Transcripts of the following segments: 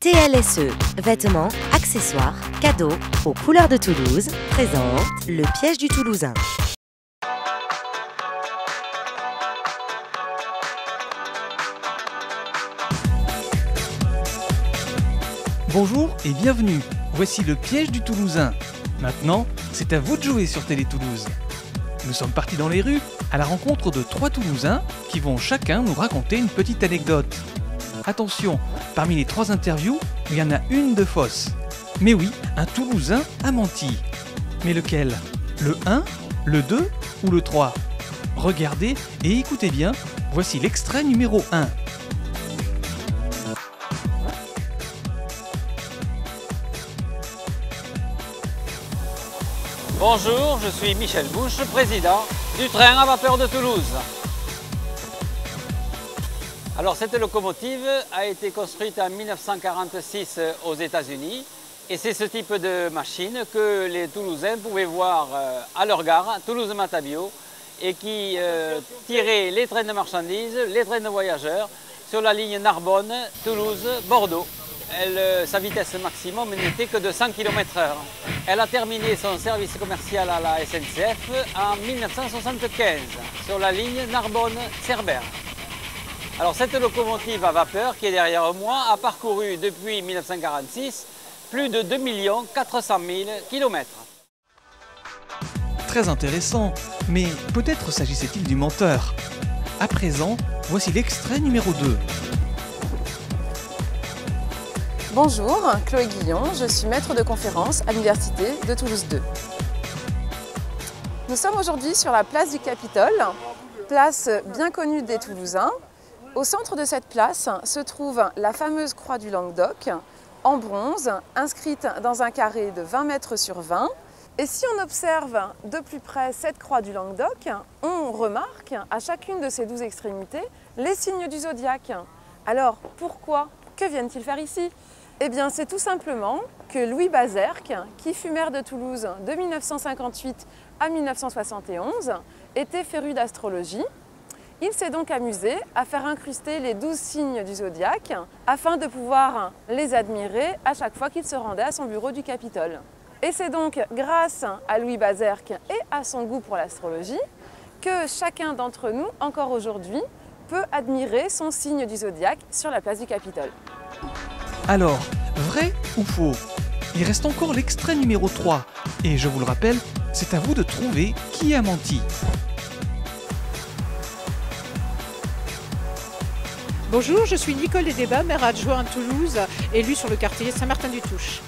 TLSE, vêtements, accessoires, cadeaux, aux couleurs de Toulouse, présente le piège du Toulousain. Bonjour et bienvenue, voici le piège du Toulousain. Maintenant, c'est à vous de jouer sur Télé Toulouse. Nous sommes partis dans les rues à la rencontre de 3 Toulousains qui vont chacun nous raconter une petite anecdote. Attention, parmi les 3 interviews, il y en a une de fausse. Mais oui, un Toulousain a menti. Mais lequel? Le 1, le 2 ou le 3? Regardez et écoutez bien, voici l'extrait numéro 1. Bonjour, je suis Michel Bouche, président du train à vapeur de Toulouse. Alors cette locomotive a été construite en 1946 aux États-Unis et c'est ce type de machine que les Toulousains pouvaient voir à leur gare, Toulouse-Matabio, et qui tirait les trains de marchandises, les trains de voyageurs sur la ligne Narbonne-Toulouse-Bordeaux. Sa vitesse maximum n'était que de 100 km/h. Elle a terminé son service commercial à la SNCF en 1975 sur la ligne Narbonne-Cerbère. Alors cette locomotive à vapeur qui est derrière moi a parcouru depuis 1946 plus de 2 400 000 km. Très intéressant, mais peut-être s'agissait-il du menteur. À présent, voici l'extrait numéro 2. Bonjour, Chloé Guillon, je suis maître de conférence à l'Université de Toulouse 2. Nous sommes aujourd'hui sur la place du Capitole, place bien connue des Toulousains. Au centre de cette place se trouve la fameuse croix du Languedoc, en bronze, inscrite dans un carré de 20 mètres sur 20. Et si on observe de plus près cette croix du Languedoc, on remarque à chacune de ses 12 extrémités les signes du zodiaque. Alors pourquoi? Que viennent-ils faire ici? Eh bien, c'est tout simplement que Louis Bazerque, qui fut maire de Toulouse de 1958 à 1971, était féru d'astrologie. Il s'est donc amusé à faire incruster les 12 signes du zodiaque afin de pouvoir les admirer à chaque fois qu'il se rendait à son bureau du Capitole. Et c'est donc grâce à Louis Bazerque et à son goût pour l'astrologie que chacun d'entre nous, encore aujourd'hui, peut admirer son signe du zodiaque sur la place du Capitole. Alors, vrai ou faux? Il reste encore l'extrait numéro 3. Et je vous le rappelle, c'est à vous de trouver qui a menti. Bonjour, je suis Nicole Desdébats, maire adjoint à Toulouse, élue sur le quartier Saint-Martin-du-Touche.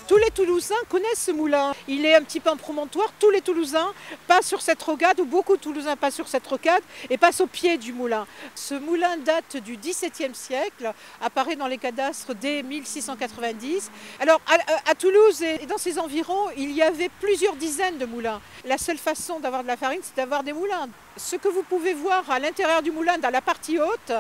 Tous les Toulousains connaissent ce moulin. Il est un petit peu un promontoire. Tous les Toulousains passent sur cette rocade, ou beaucoup de Toulousains passent sur cette rocade et passent au pied du moulin. Ce moulin date du XVIIe siècle, apparaît dans les cadastres dès 1690. Alors à Toulouse et dans ses environs, il y avait plusieurs dizaines de moulins. La seule façon d'avoir de la farine, c'est d'avoir des moulins. Ce que vous pouvez voir à l'intérieur du moulin, dans la partie haute,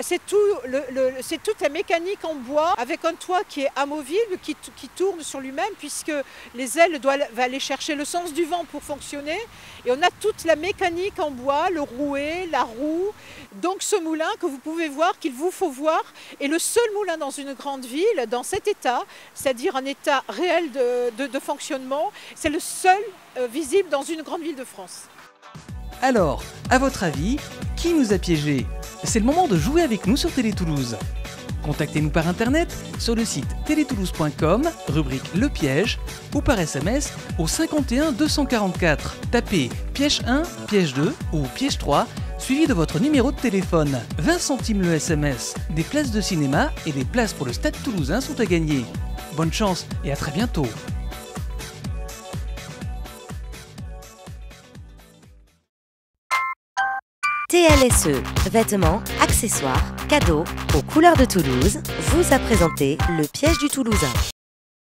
c'est toute la mécanique en bois avec un toit qui est amovible, qui tourne sur lui-même puisque les ailes doivent aller chercher le sens du vent pour fonctionner. Et on a toute la mécanique en bois, le rouet, la roue. Donc ce moulin que vous pouvez voir, qu'il vous faut voir, est le seul moulin dans une grande ville, dans cet état, c'est-à-dire un état réel de fonctionnement. C'est le seul visible dans une grande ville de France. Alors, à votre avis, qui nous a piégés? C'est le moment de jouer avec nous sur Télé Toulouse. Contactez-nous par internet sur le site teletoulouse.com, rubrique Le Piège, ou par SMS au 51 244. Tapez piège 1, piège 2 ou piège 3, suivi de votre numéro de téléphone. 20 centimes le SMS. Des places de cinéma et des places pour le Stade Toulousain sont à gagner. Bonne chance et à très bientôt. TLSE, vêtements, accessoires, cadeaux, aux couleurs de Toulouse, vous a présenté le piège du Toulousain.